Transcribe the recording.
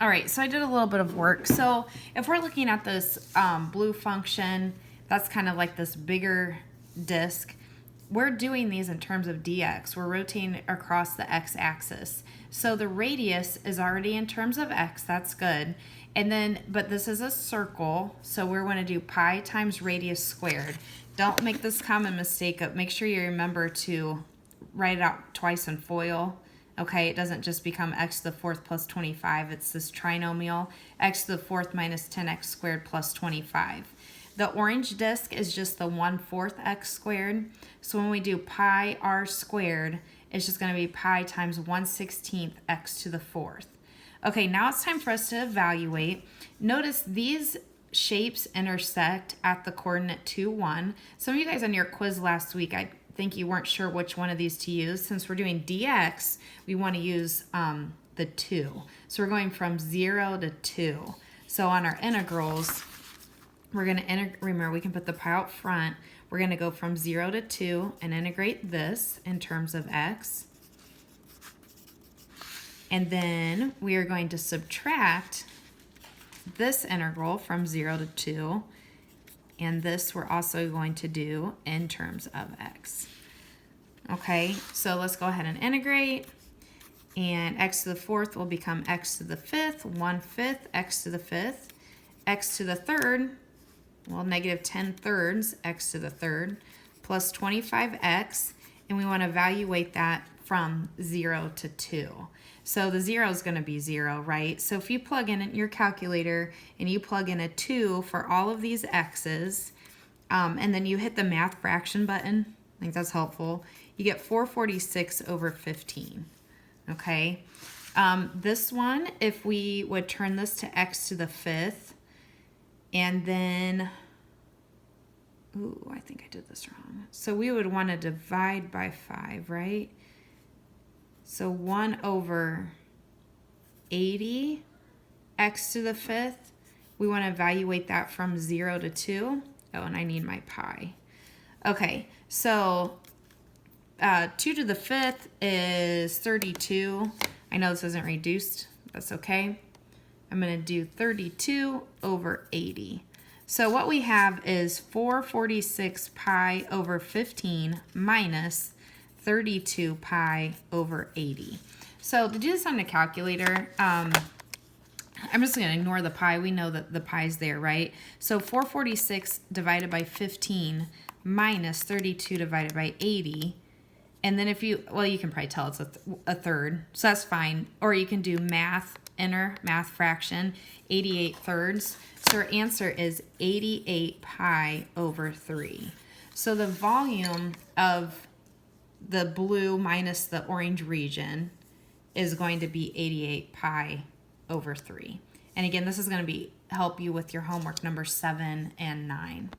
All right, so I did a little bit of work. So if we're looking at this blue function, that's kind of like this bigger disk. We're doing these in terms of dx. We're rotating across the x-axis. So the radius is already in terms of x. That's good. And then, but this is a circle, so we're going to do pi times radius squared. Don't make this common mistake of, make sure you remember to write it out twice in FOIL. Okay, it doesn't just become x to the fourth plus 25. It's this trinomial, x to the fourth minus 10x squared plus 25. The orange disk is just the 1/4 x squared. So when we do pi r squared, it's just going to be pi times 1/16 x to the fourth. Okay, now it's time for us to evaluate. Notice these shapes intersect at the coordinate 2, 1. Some of you guys on your quiz last week, I think you weren't sure which one of these to use. Since we're doing dx, we want to use the 2. So we're going from 0 to 2. So on our integrals, we're going to remember, we can put the pi out front. We're going to go from 0 to 2 and integrate this in terms of x. And then we are going to subtract this integral from 0 to 2. And this we're also going to do in terms of x. Okay, so let's go ahead and integrate. And x to the fourth will become x to the fifth, 1/5 x to the fifth. X to the third, well, negative 10 thirds x to the third, plus 25x. And we want to evaluate that from 0 to 2. So the 0 is going to be 0, right? So if you plug in your calculator and you plug in a 2 for all of these x's, and then you hit the math fraction button, I think that's helpful, you get 446 over 15, okay? This one, if we would turn this to x to the fifth, and then, ooh, I think I did this wrong. So we would want to divide by 5, right? So 1 over 80 x to the fifth. We want to evaluate that from 0 to 2. Oh, and I need my pi. Okay, so 2 to the fifth is 32. I know this isn't reduced. That's okay. I'm going to do 32 over 80. So what we have is 446 pi over 15 minus 32 pi over 80. So to do this on the calculator, I'm just going to ignore the pi. We know that the pi is there, right? So 446 divided by 15 minus 32 divided by 80. And then if you, well, you can probably tell it's a third. So that's fine. Or you can do math, enter math fraction, 88 thirds. So our answer is 88 pi over 3. So the volume of the blue minus the orange region is going to be 88 pi over 3. And again, this is going to help you with your homework number 7 and 9.